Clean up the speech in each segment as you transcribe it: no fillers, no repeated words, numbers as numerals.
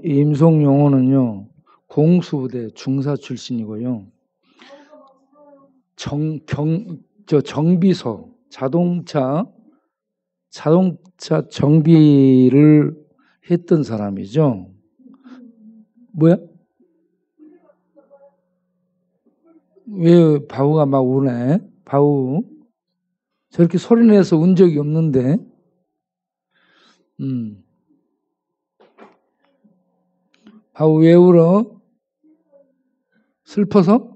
임송용호는요, 공수부대 중사 출신이고요. 정비소, 자동차 정비를 했던 사람이죠. 뭐야? 왜 바우가 막 우네? 바우. 저렇게 소리내서 운 적이 없는데. 바우 왜 울어? 슬퍼서?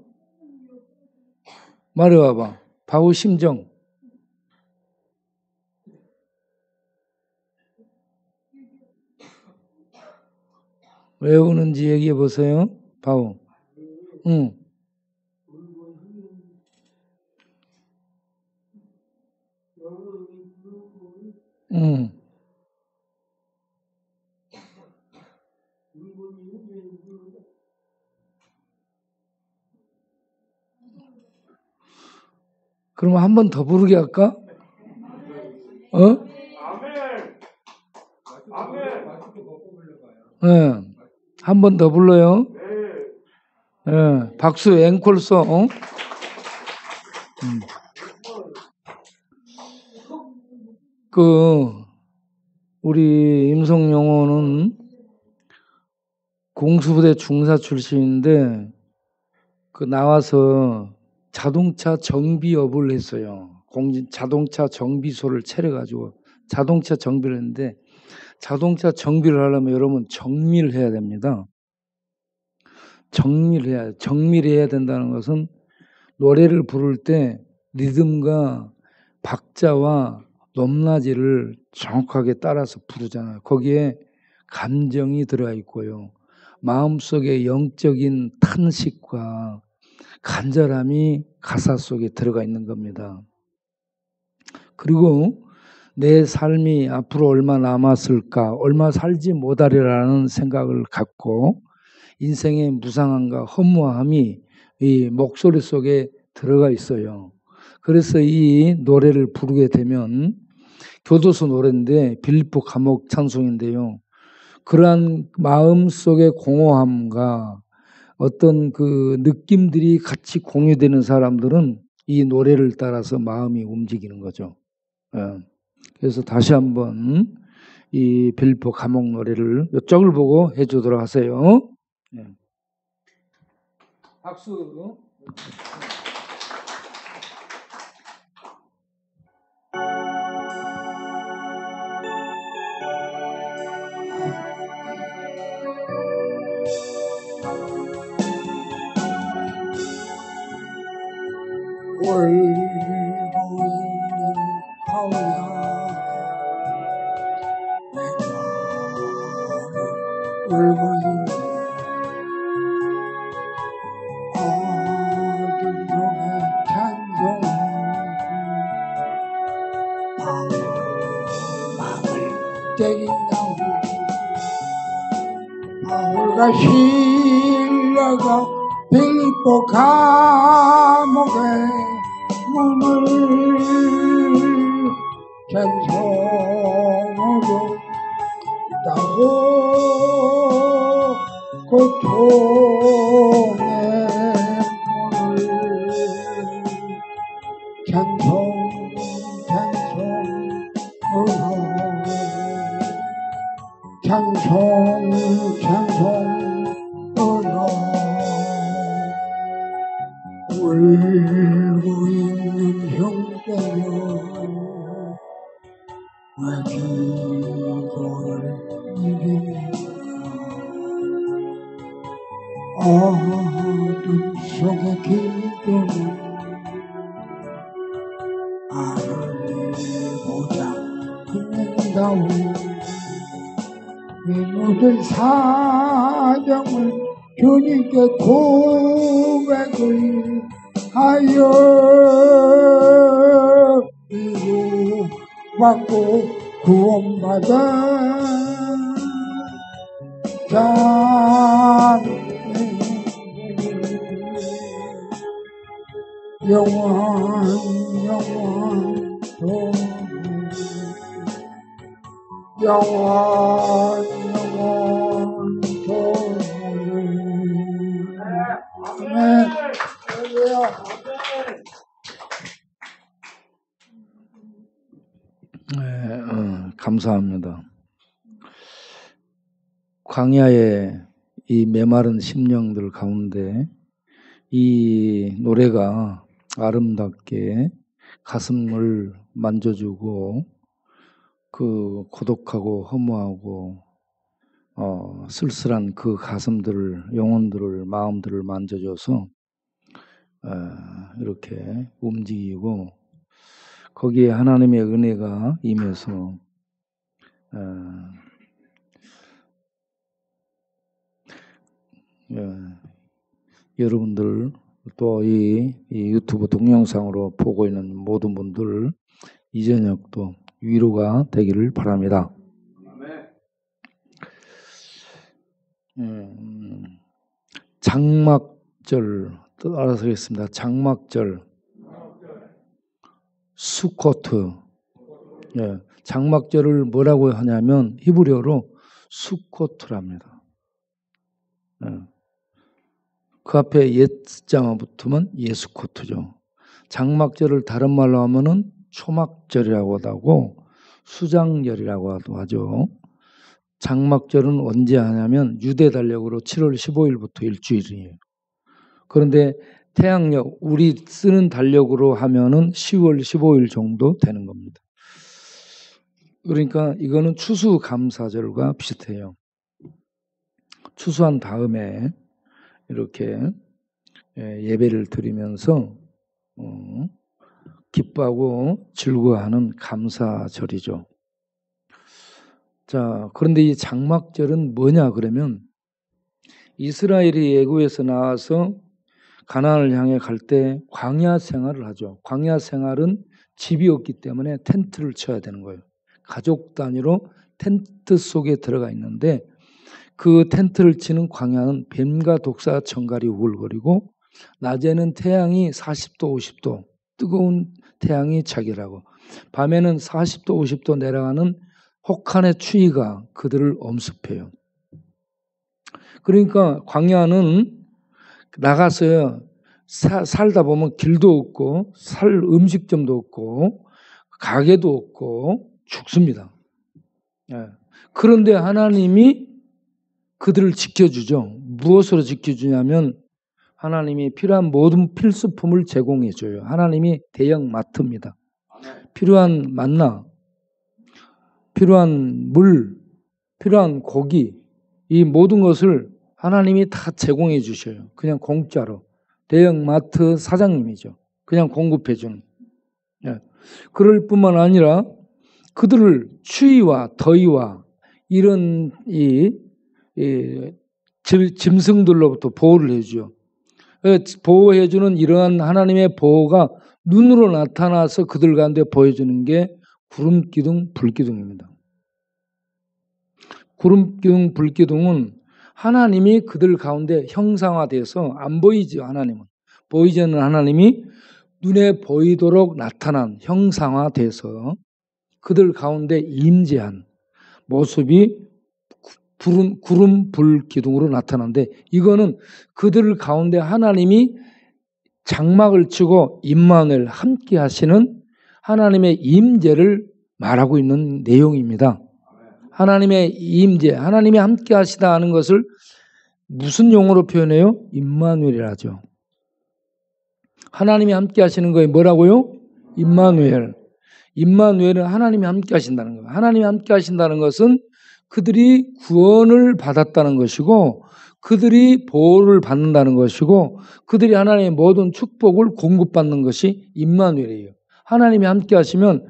말해봐봐. 바우 심정. 왜 우는지 얘기해 보세요. 바우. 응. 응. 그러면 한 번 더 부르게 할까? 어? 네. 한 번 더 불러요. 네. 박수 앵콜 써. 어? 우리 임성용호는 공수부대 중사 출신인데 나와서 자동차 정비업을 했어요. 자동차 정비소를 차려가지고 자동차 정비를 했는데, 자동차 정비를 하려면 여러분 정밀을 해야 됩니다. 정밀해야 된다는 것은 노래를 부를 때 리듬과 박자와 높낮이를 정확하게 따라서 부르잖아요. 거기에 감정이 들어가 있고요. 마음속에 영적인 탄식과 간절함이 가사 속에 들어가 있는 겁니다. 그리고 내 삶이 앞으로 얼마 남았을까, 얼마 살지 못하리라는 생각을 갖고 인생의 무상함과 허무함이 이 목소리 속에 들어가 있어요. 그래서 이 노래를 부르게 되면, 교도소 노래인데 빌립보 감옥 찬송인데요, 그러한 마음속의 공허함과 어떤 그 느낌들이 같이 공유되는 사람들은 이 노래를 따라서 마음이 움직이는 거죠. 그래서 다시 한번 이 빌립보 감옥 노래를 이쪽을 보고 해주도록 하세요. 박수. 울고 있는 바우야, 울고 있는 어둠 속에 찬송, 마음을 때린다고 바울과 실라가 빌립보 감옥에 문을 찬송으로 따고 고통의 문을 찬송으로 울고 있는 형제여, 왜 기도를 이기는가. 어둠 속의 기도는 하늘보다 빛난다오. 이 모든 사정을 주님께 고백을 하여 위로받고 구원받아 영원 감사합니다. 광야의 이 메마른 심령들 가운데 이 노래가 아름답게 가슴을 만져주고 그 고독하고 허무하고 쓸쓸한 그 가슴들을, 영혼들을, 마음들을 만져줘서 이렇게 움직이고 거기에 하나님의 은혜가 임해서 여러분들 또 이 유튜브 동영상으로 보고 있는 모든 분들 이 저녁도 위로가 되기를 바랍니다. 장막절 알아서 하겠습니다. 장막절 수코트. 장막절을 뭐라고 하냐면 히브리어로 수코트랍니다. 그 앞에 옛자만 붙으면 예수코트죠. 장막절을 다른 말로 하면은 초막절이라고도 하고 수장절이라고 하죠. 장막절은 언제 하냐면 유대 달력으로 7월 15일부터 일주일이에요. 그런데 태양력, 우리 쓰는 달력으로 하면은 10월 15일 정도 되는 겁니다. 그러니까 이거는 추수감사절과 비슷해요. 추수한 다음에 이렇게 예배를 드리면서 기뻐하고 즐거워하는 감사절이죠. 자, 그런데 이 장막절은 뭐냐 그러면 이스라엘이 애굽에서 나와서 가나안을 향해 갈 때 광야 생활을 하죠. 광야 생활은 집이 없기 때문에 텐트를 쳐야 되는 거예요. 가족 단위로 텐트 속에 들어가 있는데 그 텐트를 치는 광야는 뱀과 독사 청갈이 우글거리고 낮에는 태양이 40도 50도 뜨거운 태양이 자결하고 밤에는 40도 50도 내려가는 혹한의 추위가 그들을 엄습해요. 그러니까 광야는 나가서 살다 보면 길도 없고 살 음식점도 없고 가게도 없고 죽습니다. 그런데 하나님이 그들을 지켜주죠. 무엇으로 지켜주냐면 하나님이 필요한 모든 필수품을 제공해줘요. 하나님이 대형 마트입니다. 필요한 만나, 필요한 물, 필요한 고기 이 모든 것을 하나님이 다 제공해 주셔요. 그냥 공짜로. 대형 마트 사장님이죠. 그냥 공급해 주는. 그럴 뿐만 아니라 그들을 추위와 더위와 이런 짐승들로부터 보호를 해주죠. 보호해주는 이러한 하나님의 보호가 눈으로 나타나서 그들 가운데 보여주는 게 구름기둥, 불기둥입니다. 구름기둥, 불기둥은 하나님이 그들 가운데 형상화돼서 안 보이죠. 하나님은. 보이지 않는 하나님이 눈에 보이도록 나타난 형상화돼서 그들 가운데 임재한 모습이 구름, 불, 기둥으로 나타나는데 이거는 그들 가운데 하나님이 장막을 치고 임마누엘 함께 하시는 하나님의 임재를 말하고 있는 내용입니다. 하나님의 임재, 하나님이 함께 하시다 하는 것을 무슨 용어로 표현해요? 임마누엘이라죠. 하나님이 함께 하시는 거에 뭐라고요? 임마누엘. 임마누엘은 하나님이 함께 하신다는 거예요. 하나님이 함께 하신다는 것은 그들이 구원을 받았다는 것이고 그들이 보호를 받는다는 것이고 그들이 하나님의 모든 축복을 공급받는 것이 임마누엘이에요. 하나님이 함께 하시면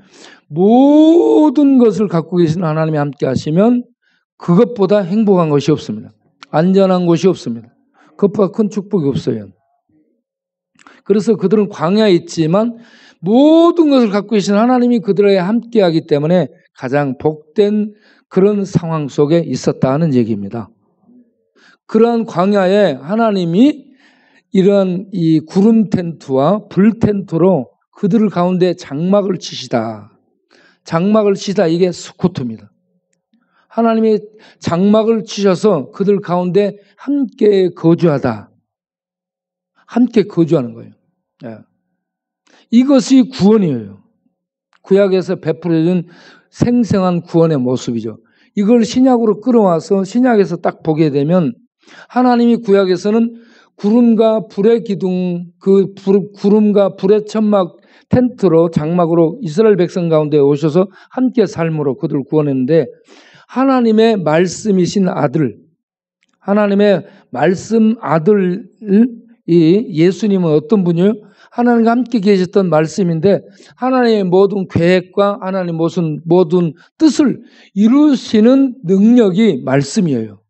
모든 것을 갖고 계신 하나님이 함께 하시면 그것보다 행복한 것이 없습니다. 안전한 것이 없습니다. 그것보다 큰 축복이 없어요. 그래서 그들은 광야에 있지만 모든 것을 갖고 계신 하나님이 그들에게 함께하기 때문에 가장 복된 그런 상황 속에 있었다는 얘기입니다. 그러한 광야에 하나님이 이러한 이 구름 텐트와 불 텐트로 그들 가운데 장막을 치시다. 장막을 치다 이게 수코트입니다. 하나님이 장막을 치셔서 그들 가운데 함께 거주하다. 함께 거주하는 거예요. 이것이 구원이에요. 구약에서 베풀어진 생생한 구원의 모습이죠. 이걸 신약으로 끌어와서 신약에서 딱 보게 되면 하나님이 구약에서는 구름과 불의 기둥, 그 구름과 불의 천막 텐트로 장막으로 이스라엘 백성 가운데 오셔서 함께 삶으로 그들을 구원했는데 하나님의 말씀이신 아들, 하나님의 말씀 아들이 예수님은 어떤 분이요? 하나님과 함께 계셨던 말씀인데 하나님의 모든 계획과 하나님의 모든 뜻을 이루시는 능력이 말씀이에요.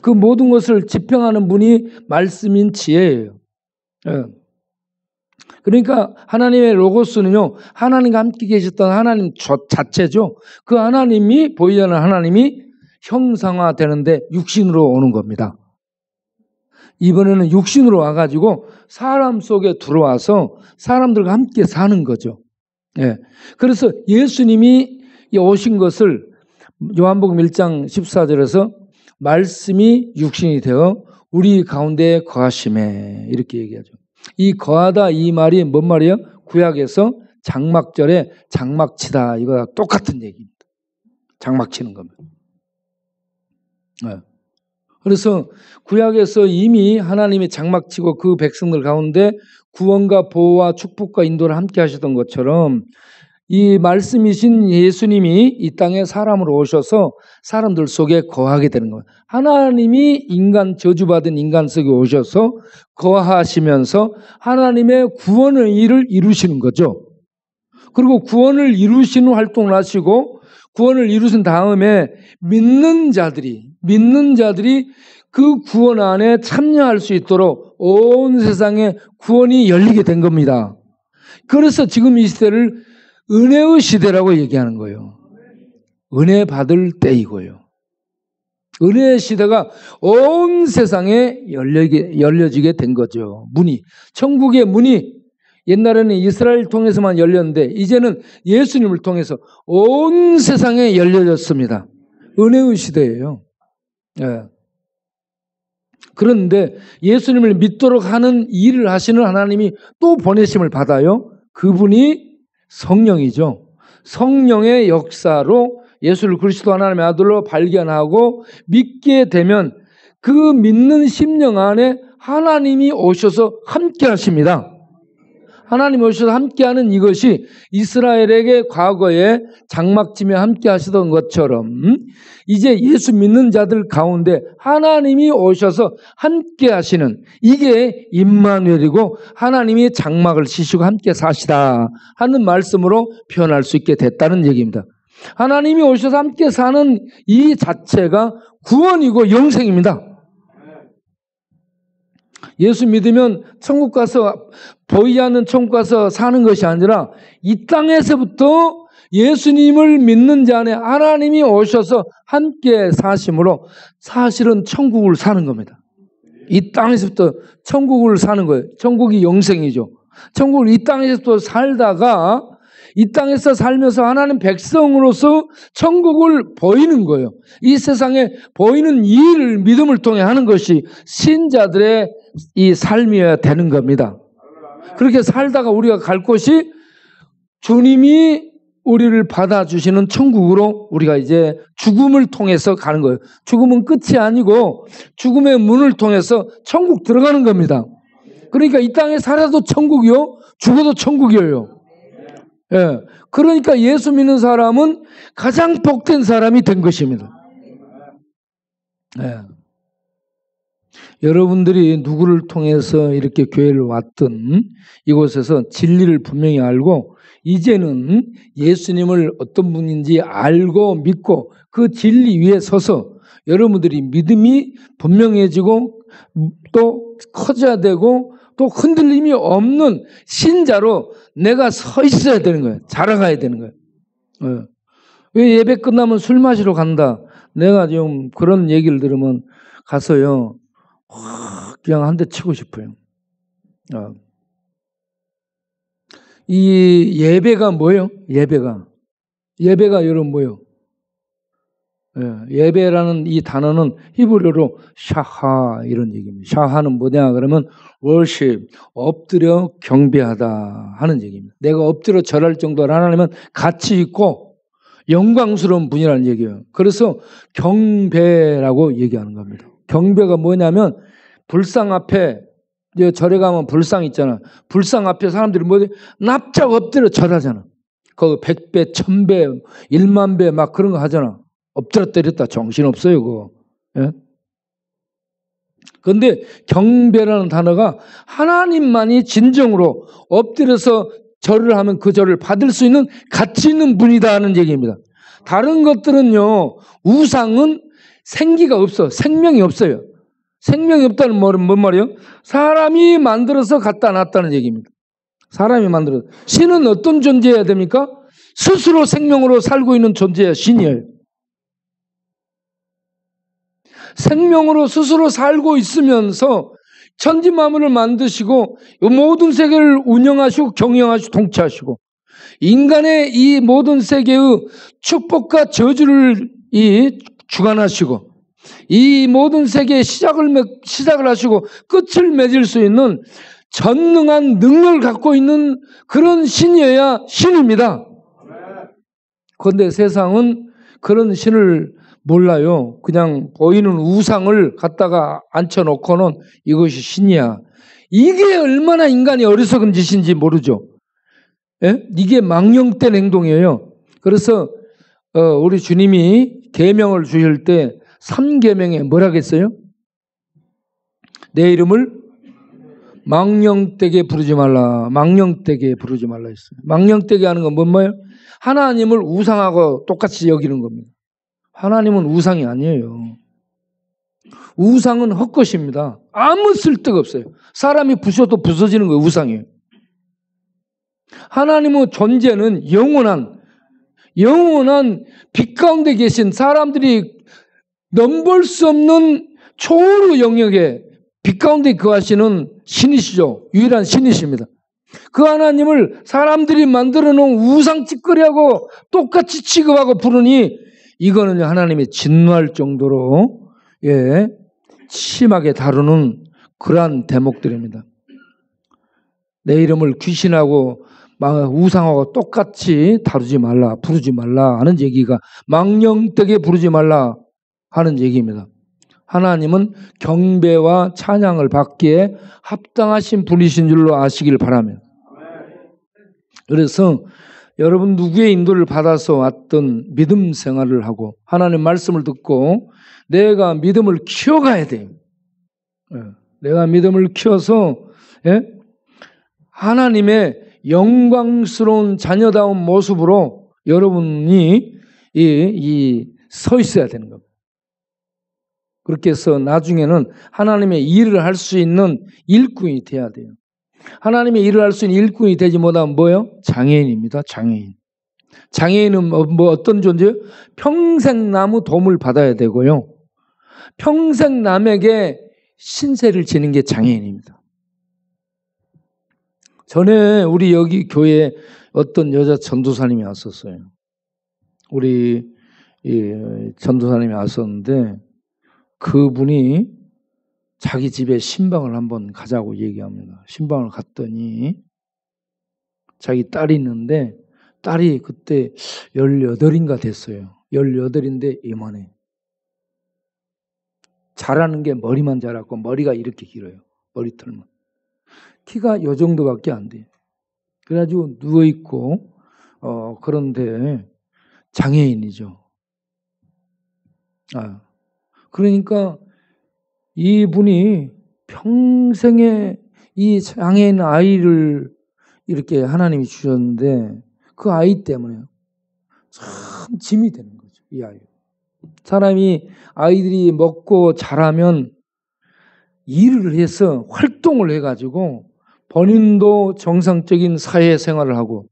그 모든 것을 지평하는 분이 말씀인 지혜예요. 그러니까 하나님의 로고스는요, 하나님과 함께 계셨던 하나님 자체죠. 그 하나님이, 보이지 않는 하나님이 형상화되는데 육신으로 오는 겁니다. 이번에는 육신으로 와가지고 사람 속에 들어와서 사람들과 함께 사는 거죠. 예. 그래서 예수님이 오신 것을 요한복음 1장 14절에서 말씀이 육신이 되어 우리 가운데 거하심에 이렇게 얘기하죠. 이 거하다 이 말이 뭔 말이에요? 구약에서 장막절에 장막치다 이거랑 똑같은 얘기입니다. 장막치는 겁니다. 네. 그래서 구약에서 이미 하나님이 장막치고 그 백성들 가운데 구원과 보호와 축복과 인도를 함께 하시던 것처럼 이 말씀이신 예수님이 이 땅에 사람으로 오셔서 사람들 속에 거하게 되는 거예요. 하나님이 저주받은 인간 속에 오셔서 거하시면서 하나님의 구원의 일을 이루시는 거죠. 그리고 구원을 이루시는 활동을 하시고 구원을 이루신 다음에 믿는 자들이 그 구원 안에 참여할 수 있도록 온 세상에 구원이 열리게 된 겁니다. 그래서 지금 이 시대를 은혜의 시대라고 얘기하는 거예요. 은혜 받을 때이고요. 은혜의 시대가 온 세상에 열려지게 된 거죠. 천국의 문이 옛날에는 이스라엘 통해서만 열렸는데 이제는 예수님을 통해서 온 세상에 열려졌습니다. 은혜의 시대예요. 예. 그런데 예수님을 믿도록 하는 일을 하시는 하나님이 또 보내심을 받아요. 그분이 성령이죠. 성령의 역사로 예수를 그리스도 하나님의 아들로 발견하고 믿게 되면 그 믿는 심령 안에 하나님이 오셔서 함께 하십니다. 하나님 오셔서 함께하는 이것이 이스라엘에게 과거에 장막치며 함께 하시던 것처럼 이제 예수 믿는 자들 가운데 하나님이 오셔서 함께 하시는 이게 임마누엘이고 하나님이 장막을 치시고 함께 사시다 하는 말씀으로 표현할 수 있게 됐다는 얘기입니다. 하나님이 오셔서 함께 사는 이 자체가 구원이고 영생입니다. 예수 믿으면 천국 가서 보이지 않는 천국 가서 사는 것이 아니라 이 땅에서부터 예수님을 믿는 자 안에 하나님이 오셔서 함께 사심으로 사실은 천국을 사는 겁니다. 이 땅에서부터 천국을 사는 거예요. 천국이 영생이죠. 천국을 이 땅에서부터 살다가 이 땅에서 살면서 하나님 백성으로서 천국을 보이는 거예요. 이 세상에 보이는 이 일을 믿음을 통해 하는 것이 신자들의 이 삶이어야 되는 겁니다. 그렇게 살다가 우리가 갈 곳이 주님이 우리를 받아주시는 천국으로 우리가 이제 죽음을 통해서 가는 거예요. 죽음은 끝이 아니고 죽음의 문을 통해서 천국 들어가는 겁니다. 그러니까 이 땅에 살아도 천국이요, 죽어도 천국이에요. 예. 그러니까 예수 믿는 사람은 가장 복된 사람이 된 것입니다. 예. 여러분들이 누구를 통해서 이렇게 교회를 왔든 이곳에서 진리를 분명히 알고 이제는 예수님을 어떤 분인지 알고 믿고 그 진리 위에 서서 여러분들이 믿음이 분명해지고 또 커져야 되고 또 흔들림이 없는 신자로 내가 서 있어야 되는 거예요. 자라가야 되는 거예요. 왜 예배 끝나면 술 마시러 간다. 내가 좀 그런 얘기를 들으면 가서요. 그냥 한 대 치고 싶어요. 이 예배가 뭐예요? 예배가 여러분 뭐예요? 예배라는 이 단어는 히브리어로 샤하 이런 얘기입니다. 샤하는 뭐냐 그러면 worship, 엎드려 경배하다 하는 얘기입니다. 내가 엎드려 절할 정도로 하나님은 가치 있고 영광스러운 분이라는 얘기예요. 그래서 경배라고 얘기하는 겁니다. 경배가 뭐냐면 불상 앞에 절에 가면 불상 있잖아. 불상 앞에 사람들이 납작 엎드려 절하잖아. 거기 100배, 1000배, 100,000배 막 그런 거 하잖아. 엎드려 때렸다 정신없어요 그거. 예? 그런데 경배라는 단어가 하나님만이 진정으로 엎드려서 절을 하면 그 절을 받을 수 있는 가치 있는 분이다 하는 얘기입니다. 다른 것들은요, 우상은 생기가 없어. 생명이 없어요. 생명이 없다는 말은 뭔 말이에요? 사람이 만들어서 갖다 놨다는 얘기입니다. 사람이 만들어서. 신은 어떤 존재여야 됩니까? 스스로 생명으로 살고 있는 존재야 신이에요. 생명으로 스스로 살고 있으면서 천지만물을 만드시고 모든 세계를 운영하시고 경영하시고 통치하시고 인간의 이 모든 세계의 축복과 저주를 주관하시고 이 모든 세계의 시작을 하시고 끝을 맺을 수 있는 전능한 능력을 갖고 있는 그런 신이어야 신입니다. 그런데 세상은 그런 신을 몰라요. 그냥 보이는 우상을 갖다가 앉혀놓고는 이것이 신이야. 이게 얼마나 인간이 어리석은 짓인지 모르죠. 예? 이게 망령된 행동이에요. 그래서 우리 주님이 계명을 주실 때 3계명에 뭐라고 했어요? 내 이름을 망령되게 부르지 말라. 망령되게 부르지 말라 했어요. 망령되게 하는 건 뭐예요? 하나님을 우상하고 똑같이 여기는 겁니다. 하나님은 우상이 아니에요. 우상은 헛것입니다. 아무 쓸데가 없어요. 사람이 부셔도 부서지는 거예요. 우상이에요. 하나님의 존재는 영원한 빛 가운데 계신 사람들이 넘볼 수 없는 초월의 영역에 빛 가운데 거하시는 신이시죠. 유일한 신이십니다. 그 하나님을 사람들이 만들어 놓은 우상 찌꺼리하고 똑같이 취급하고 부르니 이거는 하나님이 진노할 정도로 심하게 다루는 그러한 대목들입니다. 내 이름을 귀신하고 우상하고 똑같이 다루지 말라, 부르지 말라 하는 얘기가 망령되게 부르지 말라 하는 얘기입니다. 하나님은 경배와 찬양을 받기에 합당하신 분이신 줄로 아시길 바랍니다. 그래서 여러분 누구의 인도를 받아서 왔던 믿음 생활을 하고 하나님 말씀을 듣고 내가 믿음을 키워가야 돼요. 내가 믿음을 키워서 하나님의 영광스러운 자녀다운 모습으로 여러분이 서 있어야 되는 겁니다. 그렇게 해서 나중에는 하나님의 일을 할 수 있는 일꾼이 돼야 돼요. 하나님의 일을 할 수 있는 일꾼이 되지 못하면 뭐예요? 장애인입니다. 장애인. 장애인은 어떤 존재예요? 평생 남의 도움을 받아야 되고요. 평생 남에게 신세를 지는 게 장애인입니다. 전에 우리 여기 교회에 어떤 여자 전도사님이 왔었어요. 우리 전도사님이 왔었는데 그분이 자기 집에 신방을 한번 가자고 얘기합니다. 신방을 갔더니 자기 딸이 있는데 딸이 그때 18인가 됐어요. 18인데 이만해. 자라는 게 머리만 자랐고 머리가 이렇게 길어요. 머리털만. 키가 요 정도밖에 안 돼요. 그래가지고 누워있고 그런데 장애인이죠. 그러니까 이분이 평생에 이 장애인 아이를 이렇게 하나님이 주셨는데 그 아이 때문에 참 짐이 되는 거죠. 이 아이. 사람이 아이들이 먹고 자라면 일을 해서 활동을 해가지고 본인도 정상적인 사회생활을 하고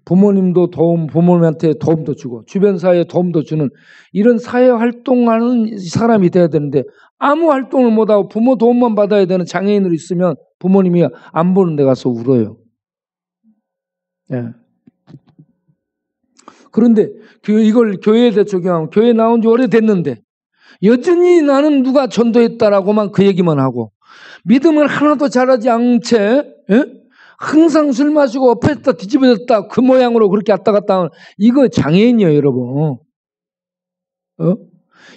부모님도 부모님한테 도움도 주고 주변 사회에 도움도 주는 이런 사회 활동하는 사람이 돼야 되는데 아무 활동을 못하고 부모 도움만 받아야 되는 장애인으로 있으면 부모님이 안 보는 데 가서 울어요. 그런데 이걸 교회에 적용하면 교회 나온 지 오래됐는데 여전히 나는 누가 전도했다라고만 그 얘기만 하고 믿음을 하나도 잘하지 않은 채 항상 술 마시고 엎었다 뒤집어졌다 그 모양으로 그렇게 왔다 갔다 하면 이거 장애인이에요, 여러분.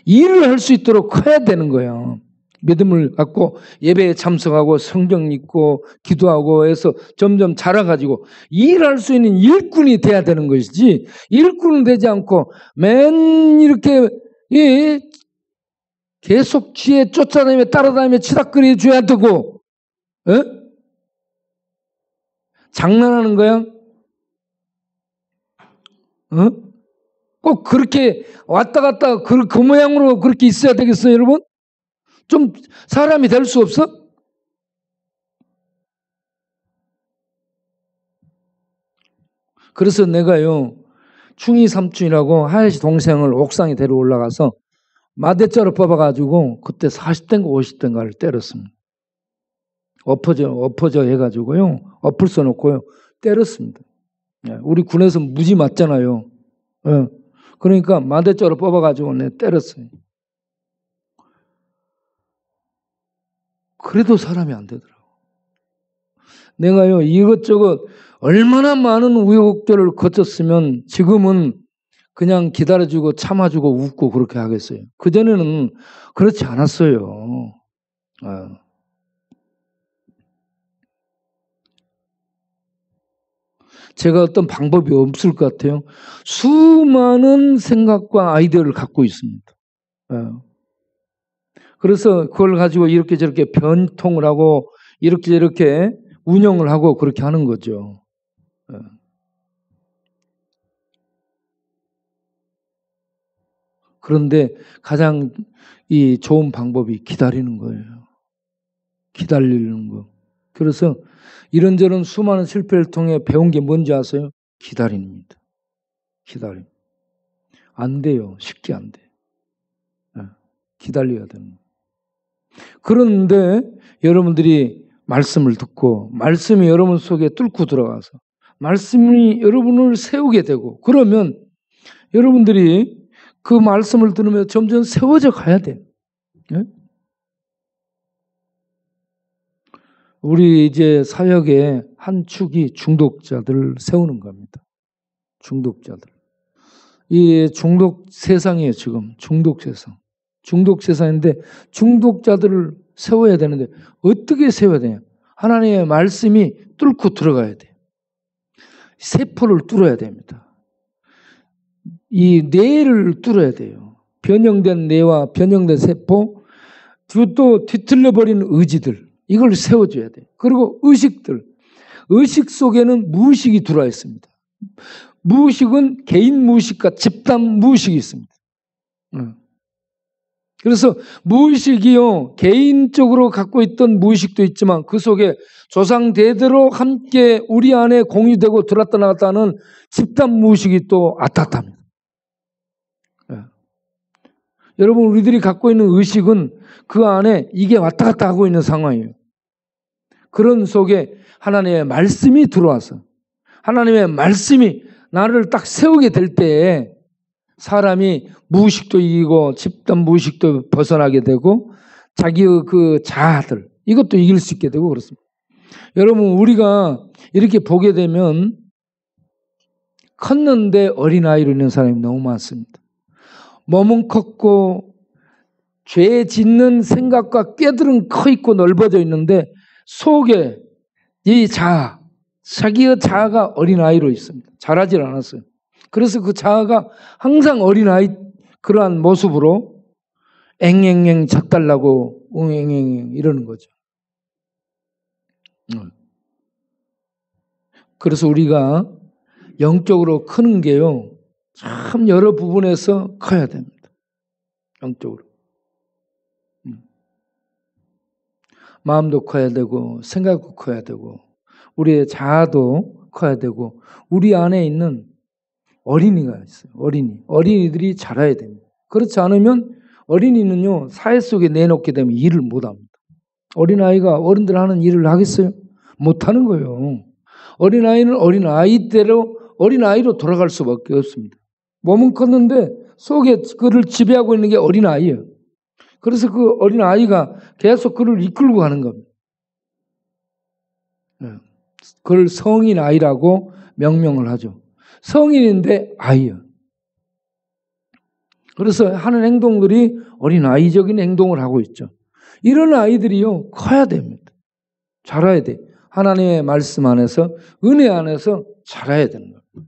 일을 할 수 있도록 커야 되는 거예요. 믿음을 갖고 예배에 참석하고 성경 읽고 기도하고 해서 점점 자라가지고 일할 수 있는 일꾼이 돼야 되는 것이지, 일꾼은 되지 않고 맨 이렇게 계속 뒤에 쫓아다니며 따라다니며 치닥거리 줘야 되고, 장난하는 거야? 꼭 그렇게 왔다 갔다 그 모양으로 그렇게 있어야 되겠어요, 여러분? 좀 사람이 될 수 없어? 그래서 내가요, 충이 삼촌이라고 하야시 동생을 옥상에 데려 올라가서 마대자루 뽑아가지고 그때 40대인가 50대인가를 때렸습니다. 엎어져 해가지고요, 엎을 써놓고요, 때렸습니다. 우리 군에서 무지 맞잖아요. 그러니까 마대자루 뽑아가지고 내가 때렸어요. 그래도 사람이 안 되더라고. 내가요, 이것저것 얼마나 많은 우여곡절을 거쳤으면 지금은 그냥 기다려주고 참아주고 웃고 그렇게 하겠어요. 그전에는 그렇지 않았어요. 제가 어떤 방법이 없을 것 같아요. 수많은 생각과 아이디어를 갖고 있습니다. 그래서 그걸 가지고 이렇게 저렇게 변통을 하고 이렇게 저렇게 운영을 하고 그렇게 하는 거죠. 그런데 가장 이 좋은 방법이 기다리는 거예요. 기다리는 거. 그래서 이런저런 수많은 실패를 통해 배운 게 뭔지 아세요? 기다립니다. 기다림. 안 돼요. 쉽게 안 돼. 기다려야 되는 거예요. 그런데 여러분들이 말씀을 듣고 말씀이 여러분 속에 뚫고 들어가서 말씀이 여러분을 세우게 되고, 그러면 여러분들이 그 말씀을 들으면 점점 세워져 가야 돼요. 우리 이제 사역의 한 축이 중독자들을 세우는 겁니다. 중독자들. 이 중독 세상이에요, 지금. 중독 세상. 중독 세상인데 중독자들을 세워야 되는데 어떻게 세워야 되냐? 하나님의 말씀이 뚫고 들어가야 돼요. 세포를 뚫어야 됩니다. 이 뇌를 뚫어야 돼요. 변형된 뇌와 변형된 세포, 그리고 또 뒤틀려버린 의지들, 이걸 세워줘야 돼요. 그리고 의식들, 의식 속에는 무의식이 들어와 있습니다. 무의식은 개인 무의식과 집단 무의식이 있습니다. 그래서 무의식이요, 개인적으로 갖고 있던 무의식도 있지만 그 속에 조상 대대로 함께 우리 안에 공유되고 들어왔다 나갔다 하는 집단 무의식이 또 아따합니다. 여러분, 우리들이 갖고 있는 의식은 그 안에 이게 왔다 갔다 하고 있는 상황이에요. 그런 속에 하나님의 말씀이 들어와서 하나님의 말씀이 나를 딱 세우게 될 때에 사람이 무의식도 이기고 집단 무의식도 벗어나게 되고 자기의 그 자아들, 이것도 이길 수 있게 되고 그렇습니다. 여러분, 우리가 이렇게 보게 되면 컸는데 어린아이로 있는 사람이 너무 많습니다. 몸은 컸고 죄 짓는 생각과 꾀들은 커 있고 넓어져 있는데 속에 이 자아, 자기의 자아가 어린아이로 있습니다. 자라질 않았어요. 그래서 그 자아가 항상 어린아이 그러한 모습으로 앵앵앵 잣달라고 웅앵앵 이러는 거죠. 그래서 우리가 영적으로 크는 게요, 참 여러 부분에서 커야 됩니다. 영적으로. 마음도 커야 되고 생각도 커야 되고 우리의 자아도 커야 되고 우리 안에 있는 어린이가 있어요. 어린이들이 자라야 됩니다. 그렇지 않으면 어린이는요, 사회 속에 내놓게 되면 일을 못합니다. 어린아이가 어른들 하는 일을 하겠어요? 못하는 거예요. 어린아이는 어린아이대로 어린아이로 돌아갈 수밖에 없습니다. 몸은 컸는데 속에 그를 지배하고 있는 게 어린아이예요. 그래서 그 어린아이가 계속 그를 이끌고 가는 겁니다. 그걸 성인 아이라고 명명을 하죠. 성인인데 아이야. 그래서 하는 행동들이 어린 아이적인 행동을 하고 있죠. 이런 아이들이요, 커야 됩니다. 자라야 돼. 하나님의 말씀 안에서, 은혜 안에서 자라야 되는 거예요.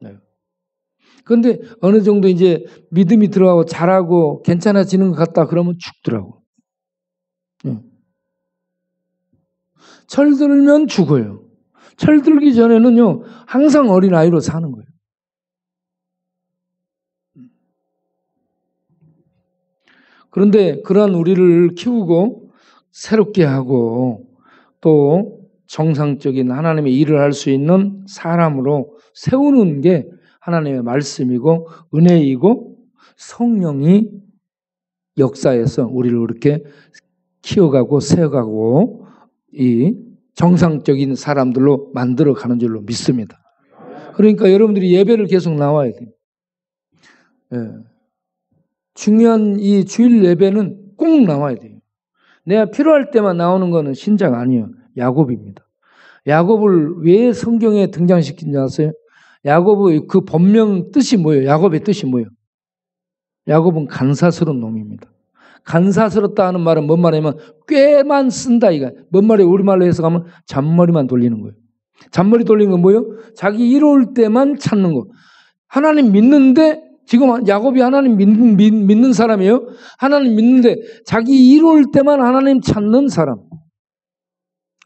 네. 그런데 어느 정도 이제 믿음이 들어가고 자라고 괜찮아지는 것 같다 그러면 죽더라고. 네. 철들면 죽어요. 철들기 전에는요, 항상 어린 아이로 사는 거예요. 그런데 그러한 우리를 키우고 새롭게 하고 또 정상적인 하나님의 일을 할 수 있는 사람으로 세우는 게 하나님의 말씀이고 은혜이고 성령이 역사에서 우리를 이렇게 키워가고 세워가고 이 정상적인 사람들로 만들어가는 줄로 믿습니다. 그러니까 여러분들이 예배를 계속 나와야 돼요. 예. 중요한 이 주일 예배는 꼭 나와야 돼요. 내가 필요할 때만 나오는 거는 신자가 아니에요. 야곱입니다. 야곱을 왜 성경에 등장시킨 줄 아세요? 야곱의 그 본명 뜻이 뭐예요? 야곱의 뜻이 뭐예요? 야곱은 간사스러운 놈입니다. 간사스럽다 하는 말은 뭔 말이냐면 꾀만 쓴다 이거. 뭔 말이에요? 우리말로 해석하면 잔머리만 돌리는 거예요. 잔머리 돌리는 건 뭐예요? 자기 이로울 때만 찾는 거. 하나님 믿는데 지금 야곱이 하나님 믿는 사람이에요. 하나님 믿는데 자기 이로울 때만 하나님 찾는 사람.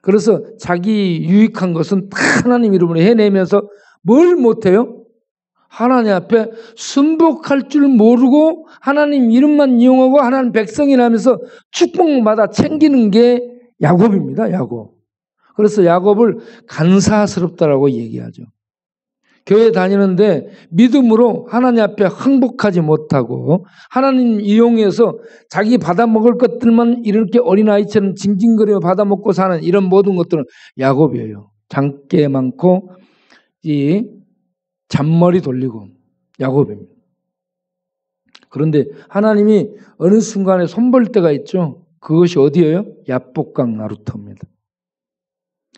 그래서 자기 유익한 것은 다 하나님 이름으로 해내면서 뭘 못해요? 하나님 앞에 순복할 줄 모르고 하나님 이름만 이용하고 하나님 백성이라면서 축복마다 챙기는 게 야곱입니다. 야곱. 그래서 야곱을 간사스럽다라고 얘기하죠. 교회 다니는데 믿음으로 하나님 앞에 항복하지 못하고 하나님 이용해서 자기 받아먹을 것들만 이렇게 어린아이처럼 징징거리며 받아먹고 사는 이런 모든 것들은 야곱이에요. 장깨 많고 이 잔머리 돌리고 야곱입니다. 그런데 하나님이 어느 순간에 손볼 때가 있죠. 그것이 어디예요? 야복강 나루터입니다.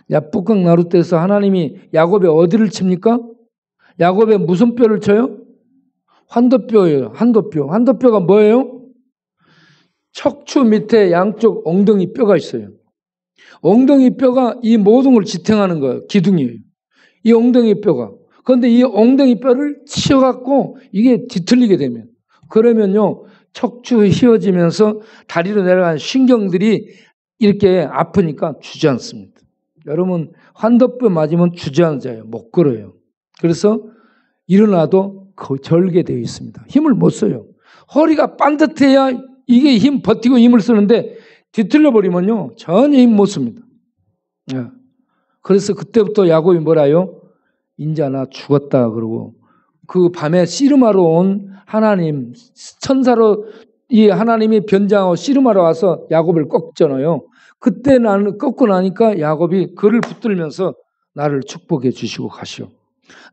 야복강 나루터에서 하나님이 야곱의 어디를 칩니까? 야곱의 무슨 뼈를 쳐요? 환도뼈예요. 환도뼈. 환도뼈가 뭐예요? 척추 밑에 양쪽 엉덩이 뼈가 있어요. 엉덩이 뼈가 이 모든 걸 지탱하는 거예요. 기둥이에요. 이 엉덩이 뼈가. 그런데 이 엉덩이 뼈를 치워갖고 이게 뒤틀리게 되면 그러면요 척추 휘어지면서 다리로 내려가는 신경들이 이렇게 아프니까 주저앉습니다. 여러분 환도뼈 맞으면 주저앉아요. 못 걸어요. 그래서 일어나도 절개되어 있습니다. 힘을 못 써요. 허리가 반듯해야 이게 힘 버티고 힘을 쓰는데 뒤틀려 버리면요 전혀 힘 못 씁니다. 그래서 그때부터 야곱이 뭐라요? 인자 나 죽었다 그러고 그 밤에 씨름하러 온 하나님 천사로 이 하나님이 변장하고 씨름하러 와서 야곱을 꺾잖아요. 그때 나는 꺾고 나니까 야곱이 그를 붙들면서 나를 축복해 주시고 가시오.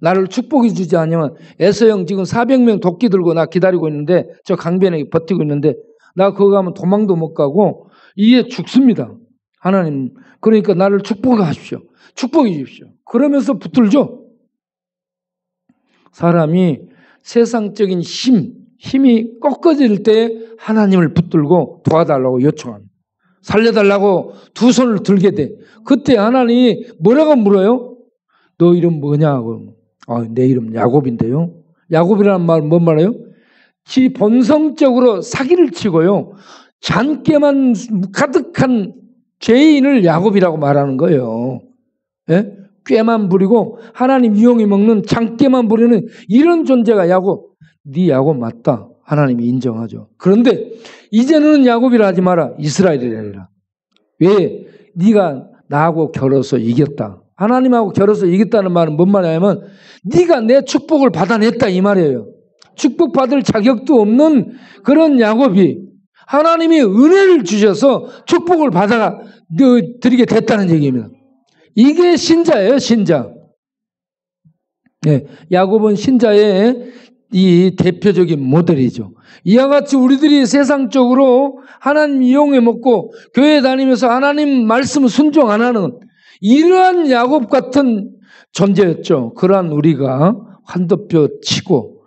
나를 축복해 주지 않으면 에서형 지금 400명 도끼 들고 나 기다리고 있는데 저 강변에 버티고 있는데 나 거기 가면 도망도 못 가고 이에 죽습니다. 하나님 그러니까 나를 축복해 하십시오. 축복해 주십시오. 그러면서 붙들죠. 사람이 세상적인 힘이 꺾어질 때 하나님을 붙들고 도와달라고 요청합니다. 살려달라고 두 손을 들게 돼. 그때 하나님이 뭐라고 물어요? 너 이름 뭐냐고. 내 이름 야곱인데요. 야곱이라는 말은 뭔 말이에요? 지 본성적으로 사기를 치고요. 잔깨만 가득한 죄인을 야곱이라고 말하는 거예요. 예? 꾀만 부리고 하나님 이용해 먹는 잔깨만 부리는 이런 존재가 야곱. 네 야곱 맞다. 하나님이 인정하죠. 그런데 이제는 야곱이라 하지 마라. 이스라엘이라 해라. 왜? 네가 나하고 겨뤄서 이겼다. 하나님하고 겨뤄서 이겼다는 말은 뭔 말이냐면 네가 내 축복을 받아냈다 이 말이에요. 축복받을 자격도 없는 그런 야곱이 하나님이 은혜를 주셔서 축복을 받아 드리게 됐다는 얘기입니다. 이게 신자예요. 신자. 네, 야곱은 신자의 이 대표적인 모델이죠. 이와 같이 우리들이 세상적으로 하나님 이용해 먹고 교회 다니면서 하나님 말씀 순종 안 하는 이러한 야곱 같은 존재였죠. 그러한 우리가 환도뼈 치고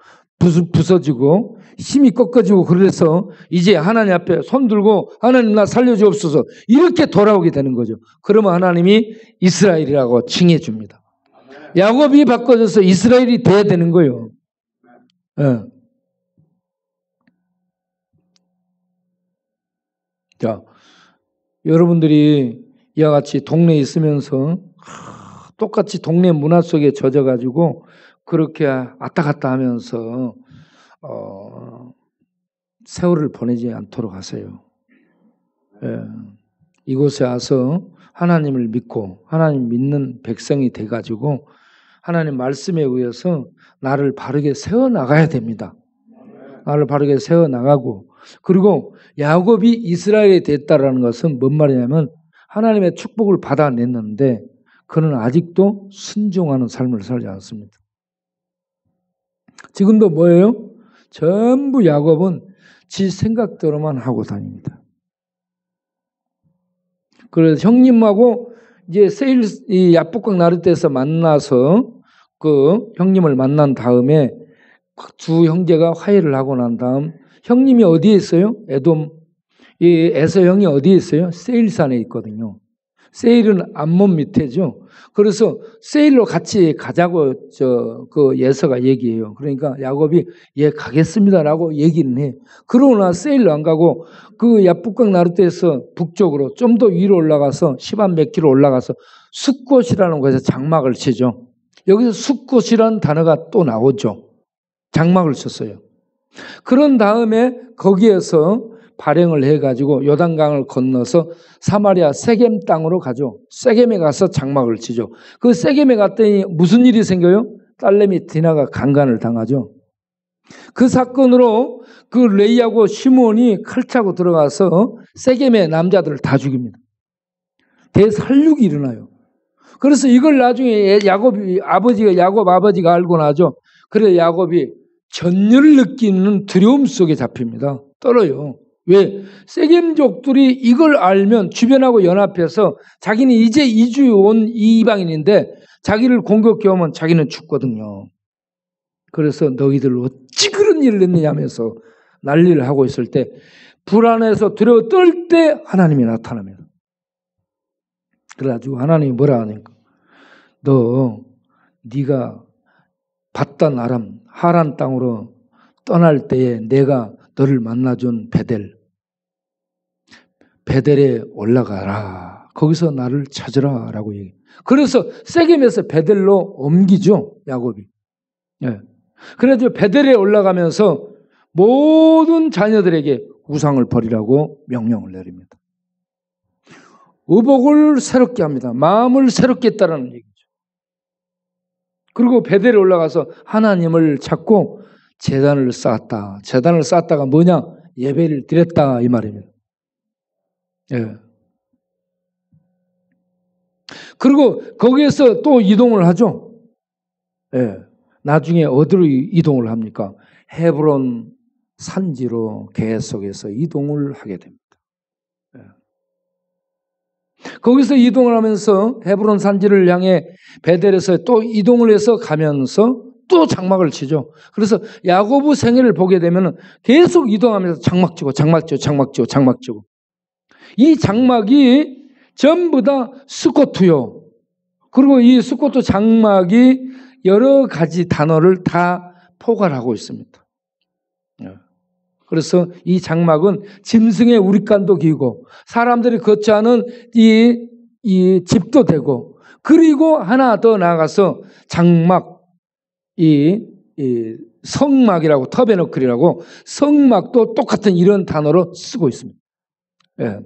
부서지고 힘이 꺾어지고 그래서 이제 하나님 앞에 손 들고 하나님 나 살려주옵소서 이렇게 돌아오게 되는 거죠. 그러면 하나님이 이스라엘이라고 칭해 줍니다. 야곱이 바꿔져서 이스라엘이 돼야 되는 거예요. 예. 자, 여러분들이 이와 같이 동네에 있으면서 똑같이 동네 문화 속에 젖어가지고 그렇게 왔다 갔다 하면서 세월을 보내지 않도록 하세요. 예. 이곳에 와서 하나님을 믿고 하나님 믿는 백성이 돼가지고 하나님 말씀에 의해서 나를 바르게 세워나가야 됩니다. 나를 바르게 세워나가고 그리고 야곱이 이스라엘이 됐다라는 것은 뭔 말이냐면 하나님의 축복을 받아냈는데 그는 아직도 순종하는 삶을 살지 않습니다. 지금도 뭐예요? 전부 야곱은 지 생각대로만 하고 다닙니다. 그래서 형님하고 이제 이 야복강 나룻대에서 만나서 그 형님을 만난 다음에 두 형제가 화해를 하고 난 다음 형님이 어디에 있어요? 에돔 이 에서 형이 어디에 있어요? 세일산에 있거든요. 세일은 암몬 밑에죠. 그래서 세일로 같이 가자고 그 예서가 얘기해요. 그러니까 야곱이 예 가겠습니다라고 얘기는 해. 그러나 세일로 안 가고 그 야복강 나룻대에서 북쪽으로 좀 더 위로 올라가서 10한 몇 킬로 올라가서 숫꽃이라는 곳에서 장막을 치죠. 여기서 숫꽃이라는 단어가 또 나오죠. 장막을 쳤어요. 그런 다음에 거기에서 발행을 해가지고 요단강을 건너서 사마리아 세겜 땅으로 가죠. 세겜에 가서 장막을 치죠. 그 세겜에 갔더니 무슨 일이 생겨요? 딸내미 디나가 강간을 당하죠. 그 사건으로 그 레이하고 시몬이 칼 차고 들어가서 세겜의 남자들을 다 죽입니다. 대살육이 일어나요. 그래서 이걸 나중에 야곱 아버지가 알고 나죠. 그래 야곱이 전율을 느끼는 두려움 속에 잡힙니다. 떨어요. 왜? 세겜족들이 이걸 알면 주변하고 연합해서 자기는 이제 이주에 온 이방인인데 자기를 공격해 오면 자기는 죽거든요. 그래서 너희들 어찌 그런 일을 했느냐 하면서 난리를 하고 있을 때 불안해서 두려워 떨 때 하나님이 나타납니다. 그래가지고 하나님이 뭐라 하니까 네가 바단 아람 하란 땅으로 떠날 때에 내가 너를 만나준 베델에 올라가라. 거기서 나를 찾으라 라고 얘기해요. 그래서 세겜에서 베델로 옮기죠. 야곱이. 예. 그래서 베델에 올라가면서 모든 자녀들에게 우상을 버리라고 명령을 내립니다. 의복을 새롭게 합니다. 마음을 새롭게 했다는 얘기죠. 그리고 베델에 올라가서 하나님을 찾고 제단을 쌓았다. 제단을 쌓았다가 뭐냐? 예배를 드렸다 이 말입니다. 예. 그리고 거기에서 또 이동을 하죠. 예. 나중에 어디로 이동을 합니까? 헤브론 산지로 계속해서 이동을 하게 됩니다. 예. 거기서 이동을 하면서 헤브론 산지를 향해 베델에서 또 이동을 해서 가면서 또 장막을 치죠. 그래서 야고보 생애를 보게 되면 계속 이동하면서 장막 치고 이 장막이 전부 다 스코트요. 그리고 이 스코트 장막이 여러 가지 단어를 다 포괄하고 있습니다. 그래서 이 장막은 짐승의 우리간도 기고 사람들이 걷지 않은 이 집도 되고 그리고 하나 더 나아가서 장막 이 성막이라고 터베너클이라고 성막도 똑같은 이런 단어로 쓰고 있습니다. 예.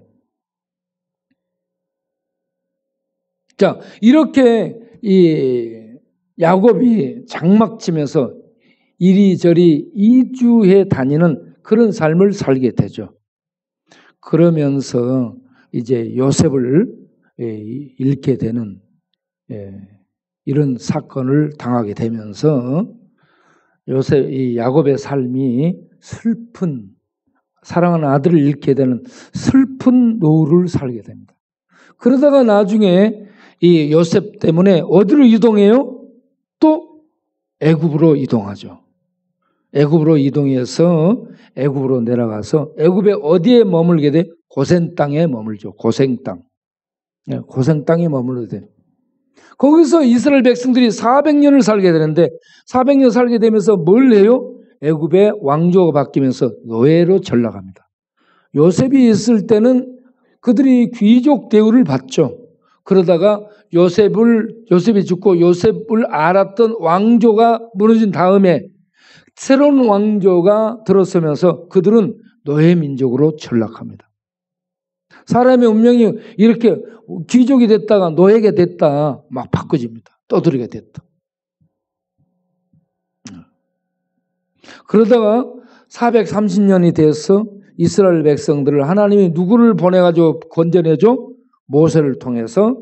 자, 이렇게 이 야곱이 장막 치면서 이리저리 이주해 다니는 그런 삶을 살게 되죠. 그러면서 이제 요셉을 잃게 되는 이런 사건을 당하게 되면서 이 야곱의 삶이 슬픈 사랑하는 아들을 잃게 되는 슬픈 노후를 살게 됩니다. 그러다가 나중에 이 요셉 때문에 어디로 이동해요? 또 애굽으로 이동하죠. 애굽으로 이동해서 애굽으로 내려가서 애굽에 어디에 머물게 돼? 고센 땅에 머물죠. 고센 땅. 고센 땅에 머물게 돼. 거기서 이스라엘 백성들이 400년을 살게 되는데 400년 살게 되면서 뭘 해요? 애굽의 왕조가 바뀌면서 노예로 전락합니다. 요셉이 있을 때는 그들이 귀족 대우를 받죠. 그러다가 요셉이 죽고 요셉을 알았던 왕조가 무너진 다음에 새로운 왕조가 들어서면서 그들은 노예 민족으로 전락합니다. 사람의 운명이 이렇게 귀족이 됐다가 노예가 됐다 막 바꿔집니다. 떠들이가 됐다. 그러다가 430년이 돼서 이스라엘 백성들을 하나님이 누구를 보내가지고 건져내죠? 모세를 통해서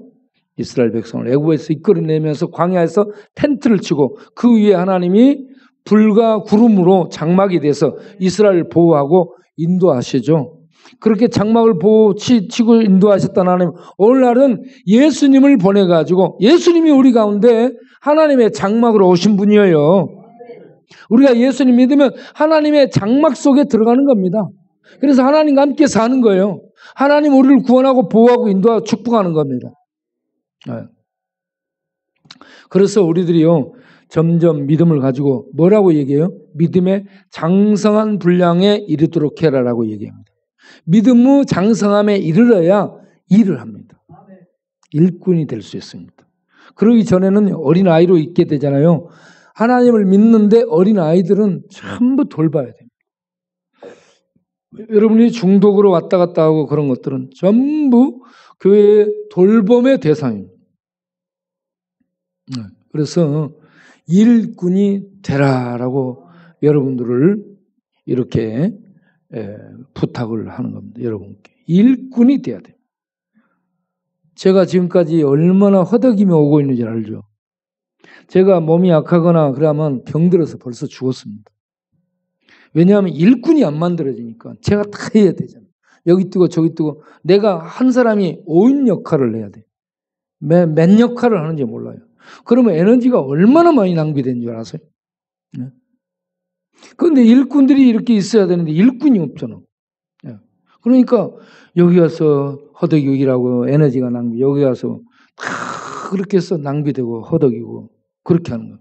이스라엘 백성을 애굽에서 이끌어내면서 광야에서 텐트를 치고 그 위에 하나님이 불과 구름으로 장막이 돼서 이스라엘을 보호하고 인도하시죠. 그렇게 장막을 치고 인도하셨던 하나님, 오늘날은 예수님을 보내가지고 예수님이 우리 가운데 하나님의 장막으로 오신 분이에요. 우리가 예수님 믿으면 하나님의 장막 속에 들어가는 겁니다. 그래서 하나님과 함께 사는 거예요. 하나님 우리를 구원하고 보호하고 인도하고 축복하는 겁니다. 그래서 우리들이요 점점 믿음을 가지고 뭐라고 얘기해요? 믿음의 장성한 분량에 이르도록 해라라고 얘기합니다. 믿음의 장성함에 이르러야 일을 합니다. 일꾼이 될 수 있습니다. 그러기 전에는 어린아이로 있게 되잖아요. 하나님을 믿는데 어린아이들은 전부 돌봐야 됩니다. 여러분이 중독으로 왔다 갔다 하고 그런 것들은 전부 교회의 돌봄의 대상입니다. 그래서 일꾼이 되라라고 여러분들을 이렇게 부탁을 하는 겁니다. 여러분께 일꾼이 돼야 돼요. 제가 지금까지 얼마나 허덕이며 오고 있는지 알죠? 제가 몸이 약하거나 그러면 병들어서 벌써 죽었습니다. 왜냐하면 일꾼이 안 만들어지니까 제가 다 해야 되잖아요. 여기 뜨고 저기 뜨고 내가 한 사람이 5인 역할을 해야 돼요. 몇 역할을 하는지 몰라요. 그러면 에너지가 얼마나 많이 낭비되는 줄 아세요? 네. 그런데 일꾼들이 이렇게 있어야 되는데 일꾼이 없잖아. 네. 그러니까 여기 가서 허덕이라고 에너지가 낭비, 여기 가서 다 그렇게 해서 낭비되고 허덕이고 그렇게 하는 거예요.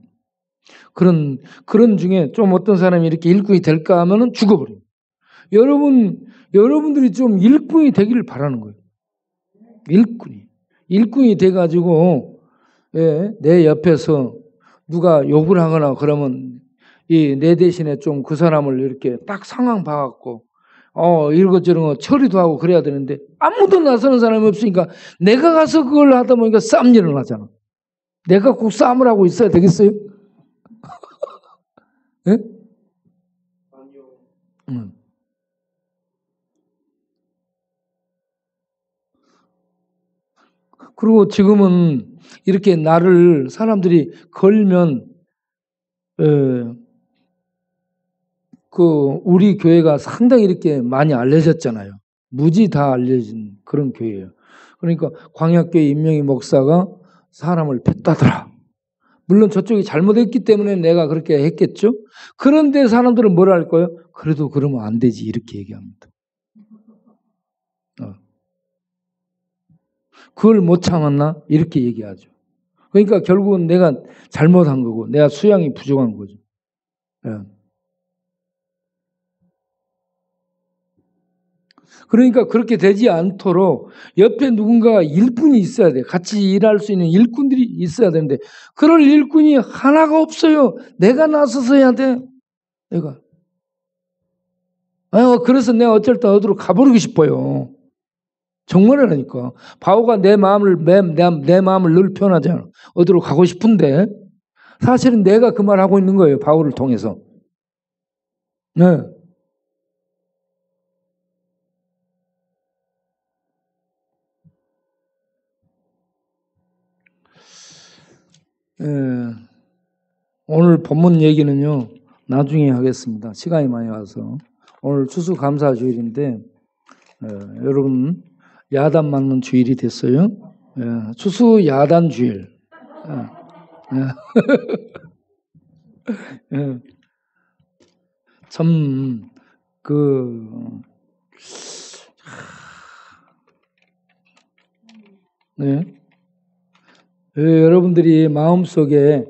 그런 중에 좀 어떤 사람이 이렇게 일꾼이 될까 하면은 죽어버려요. 여러분들이 좀 일꾼이 되기를 바라는 거예요. 일꾼이 돼가지고, 내 옆에서 누가 욕을 하거나 그러면 내 대신에 좀 그 사람을 이렇게 딱 상황 봐갖고, 이런저런 거 처리도 하고 그래야 되는데 아무도 나서는 사람이 없으니까 내가 가서 그걸 하다 보니까 싸움 일어나잖아. 내가 꼭 싸움을 하고 있어야 되겠어요? 예? 아니요. 그리고 지금은 이렇게 나를 사람들이 걸면 우리 교회가 상당히 이렇게 많이 알려졌잖아요. 무지 다 알려진 그런 교회예요. 그러니까 광약교회 임명희 목사가 사람을 뱉다더라. 물론 저쪽이 잘못했기 때문에 내가 그렇게 했겠죠. 그런데 사람들은 뭐라 할 거예요? 그래도 그러면 안 되지 이렇게 얘기합니다. 그걸 못 참았나? 이렇게 얘기하죠. 그러니까 결국은 내가 잘못한 거고 내가 수양이 부족한 거죠. 그러니까 그렇게 되지 않도록 옆에 누군가가 일꾼이 있어야 돼. 같이 일할 수 있는 일꾼들이 있어야 되는데 그럴 일꾼이 하나가 없어요. 내가 나서서 해야 돼. 내가. 그래서 내가 어쩔 때 어디로 가버리고 싶어요. 정말이라니까. 바오가 내 마음을 늘 표현하잖아. 어디로 가고 싶은데 사실은 내가 그 말 하고 있는 거예요. 바오를 통해서. 네. 오늘 본문 얘기는요 나중에 하겠습니다. 시간이 많이 와서. 오늘 추수감사주일인데 여러분 야단 맞는 주일이 됐어요. 추수 야단 주일. 참, 네. 여러분들이 마음속에,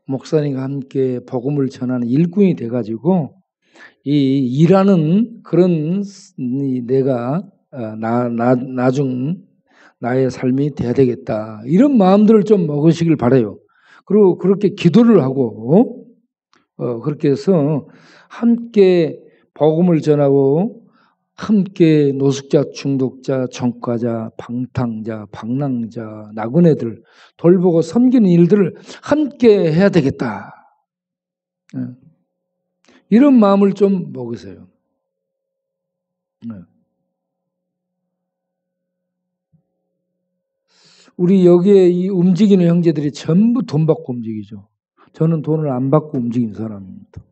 목사님과 함께 복음을 전하는 일꾼이 돼가지고, 이 일하는 그런 내가, 나중 나의 삶이 돼야 되겠다. 이런 마음들을 좀 먹으시길 바라요. 그리고 그렇게 기도를 하고, 그렇게 해서 함께 복음을 전하고, 함께 노숙자, 중독자, 전과자, 방탕자, 방랑자, 나그네들 돌보고 섬기는 일들을 함께 해야 되겠다. 이런 마음을 좀 먹으세요. 우리 여기에 이 움직이는 형제들이 전부 돈 받고 움직이죠. 저는 돈을 안 받고 움직이는 사람입니다.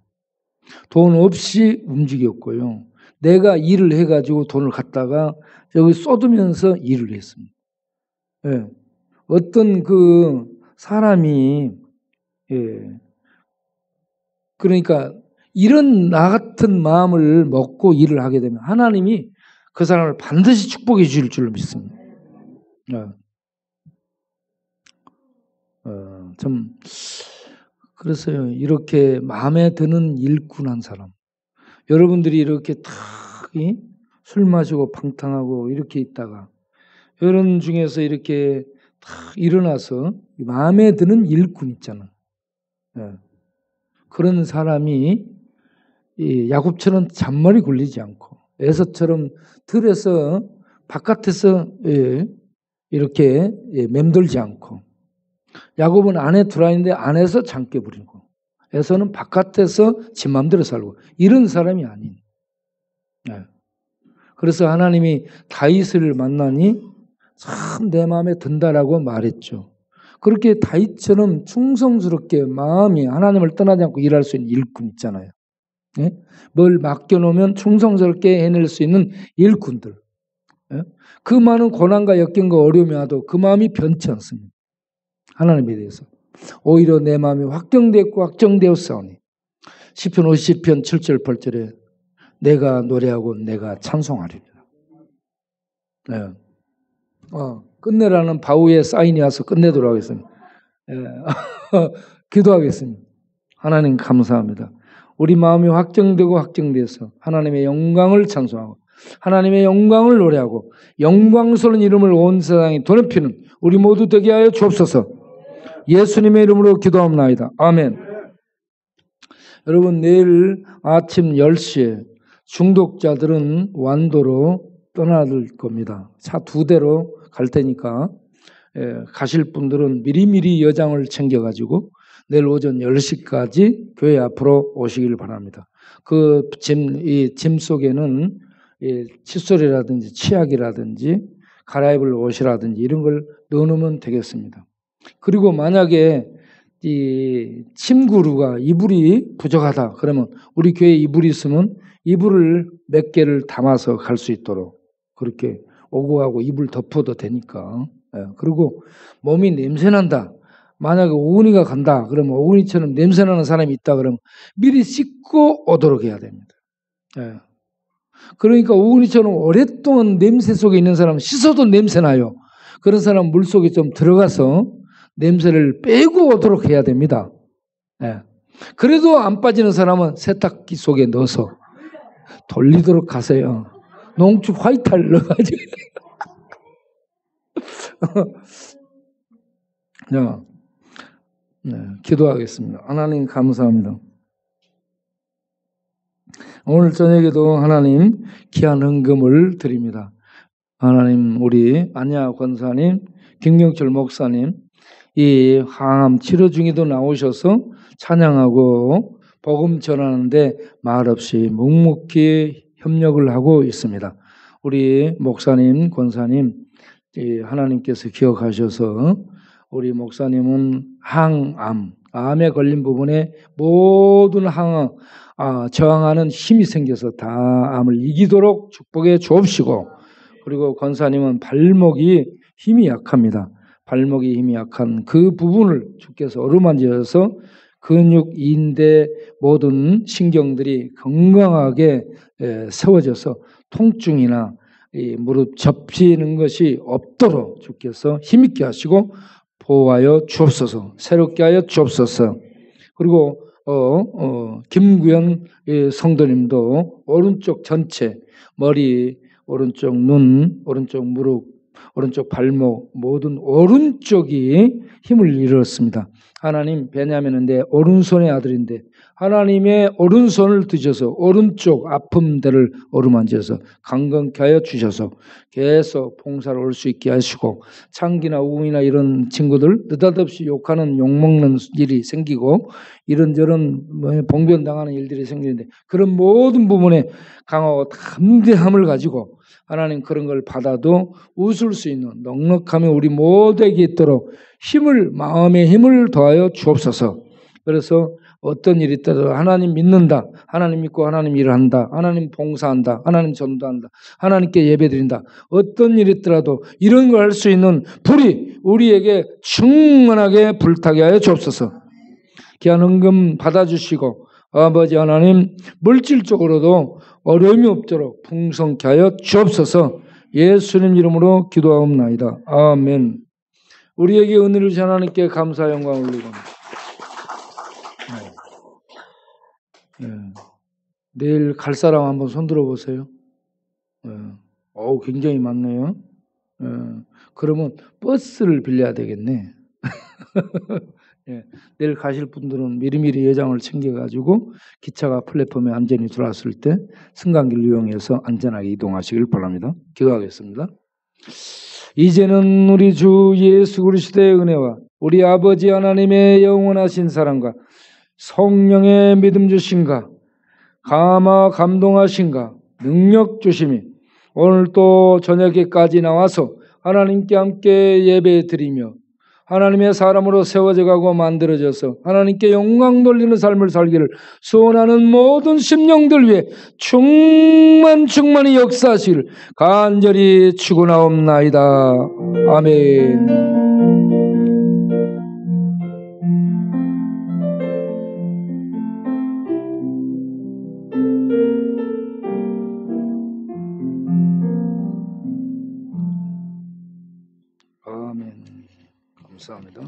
돈 없이 움직였고요. 내가 일을 해가지고 돈을 갖다가 여기 쏟으면서 일을 했습니다. 어떤 그 사람이, 그러니까 이런 나 같은 마음을 먹고 일을 하게 되면 하나님이 그 사람을 반드시 축복해 주실 줄로 믿습니다. 좀 그래서요, 이렇게 마음에 드는 일꾼 한 사람, 여러분들이 이렇게 다 술 마시고 방탕하고 이렇게 있다가 여러분 중에서 이렇게 다 일어나서 마음에 드는 일꾼 있잖아. 그런 사람이 야곱처럼 잔머리 굴리지 않고 에서처럼 들에서 바깥에서 이렇게 맴돌지 않고, 야곱은 안에 들어있는데 안에서 장깨 부리고, 에서는 바깥에서 지 맘대로 살고, 이런 사람이 아닌. 그래서 하나님이 다윗을 만나니 참 내 마음에 든다라고 말했죠. 그렇게 다윗처럼 충성스럽게 마음이 하나님을 떠나지 않고 일할 수 있는 일꾼 있잖아요. 뭘 맡겨놓으면 충성스럽게 해낼 수 있는 일꾼들. 그 많은 고난과 역경과 어려움이 와도 그 마음이 변치 않습니다. 하나님에 대해서. 오히려 내 마음이 확정되었고 확정되었사오니. 시편 50편 7절 8절에 내가 노래하고 내가 찬송하리라. 끝내라는 바우의 사인이 와서 끝내도록 하겠습니다. 기도하겠습니다. 하나님 감사합니다. 우리 마음이 확정되고 확정돼서 하나님의 영광을 찬송하고 하나님의 영광을 노래하고 영광스러운 이름을 온 세상에 드높이는 우리 모두 되게 하여 주옵소서. 예수님의 이름으로 기도합니다. 아멘. 여러분, 내일 아침 10시에 중독자들은 완도로 떠나들 겁니다. 차 2대로 갈 테니까 가실 분들은 미리미리 여장을 챙겨가지고 내일 오전 10시까지 교회 앞으로 오시길 바랍니다. 그 짐 속에는 칫솔이라든지 치약이라든지 갈아입을 옷이라든지 이런 걸 넣어놓으면 되겠습니다. 그리고 만약에 이 침구루가 이불이 부족하다 그러면 우리 교회에 이불이 있으면 이불을 몇 개를 담아서 갈 수 있도록 그렇게 오고 가고 이불 덮어도 되니까. 그리고 몸이 냄새난다. 만약에 오은이가 간다 그러면 오은이처럼 냄새나는 사람이 있다 그러면 미리 씻고 오도록 해야 됩니다. 그러니까 오은이처럼 오랫동안 냄새 속에 있는 사람은 씻어도 냄새나요. 그런 사람은 물속에 좀 들어가서 냄새를 빼고 오도록 해야 됩니다. 그래도 안 빠지는 사람은 세탁기 속에 넣어서 돌리도록 하세요. 농축 화이트를 넣어가지고. 기도하겠습니다. 하나님 감사합니다. 오늘 저녁에도 하나님 귀한 헌금을 드립니다. 하나님 우리 안야 권사님, 김경철 목사님 이 항암 치료 중에도 나오셔서 찬양하고 복음 전하는데 말없이 묵묵히 협력을 하고 있습니다. 우리 목사님, 권사님 하나님께서 기억하셔서 우리 목사님은 항암, 암에 걸린 부분에 모든 저항하는 힘이 생겨서 다 암을 이기도록 축복해 주옵시고, 그리고 권사님은 발목이 힘이 약합니다. 발목이 힘이 약한 그 부분을 주께서 어루만지셔서 근육, 인대 모든 신경들이 건강하게 세워져서 통증이나 이 무릎 접히는 것이 없도록 주께서 힘있게 하시고 보호하여 주옵소서. 새롭게 하여 주옵소서. 그리고 김구현 성도님도 오른쪽 전체 머리, 오른쪽 눈, 오른쪽 무릎, 오른쪽 발목 모든 오른쪽이 힘을 잃었습니다. 하나님, 베냐민은 내 오른손의 아들인데 하나님의 오른손을 드셔서 오른쪽 아픔들을 어루만져서 강건케 하여 주셔서 계속 봉사를 올 수 있게 하시고, 창기나 우음이나 이런 친구들 느닷없이 욕하는 욕먹는 일이 생기고 이런저런 봉변당하는 일들이 생기는데 그런 모든 부분에 강하고 담대함을 가지고 하나님 그런 걸 받아도 웃을 수 있는 넉넉함이 우리 모두에게 있도록 마음의 힘을 더하여 주옵소서. 그래서 어떤 일이 있더라도 하나님 믿는다, 하나님 믿고 하나님 일을 한다, 하나님 봉사한다, 하나님 전도한다, 하나님께 예배드린다, 어떤 일이 있더라도 이런 걸 할 수 있는 불이 우리에게 충만하게 불타게 하여 주옵소서. 귀한 헌금 받아주시고 아버지 하나님 물질적으로도 어려움이 없도록 풍성케 하여 주옵소서. 예수님 이름으로 기도하옵나이다. 아멘. 우리에게 은혜를 주신 하나님께 감사 영광을 올리고 내일 갈 사람 한번 손 들어보세요. 굉장히 많네요. 그러면 버스를 빌려야 되겠네. 내일 가실 분들은 미리미리 예정을 챙겨가지고 기차가 플랫폼에 안전히 들어왔을 때 승강기를 이용해서 안전하게 이동하시길 바랍니다. 기도하겠습니다. 이제는 우리 주 예수 그리스도의 은혜와 우리 아버지 하나님의 영원하신 사랑과 성령의 믿음 주심과 감동하신가 능력 주심이 오늘 또 저녁에까지 나와서 하나님께 함께 예배 드리며 하나님의 사람으로 세워져 가고 만들어져서 하나님께 영광 돌리는 삶을 살기를 소원하는 모든 심령들 위해 충만히 역사하시기를 간절히 축원하옵나이다. 아멘. 아멘. 감사합니다.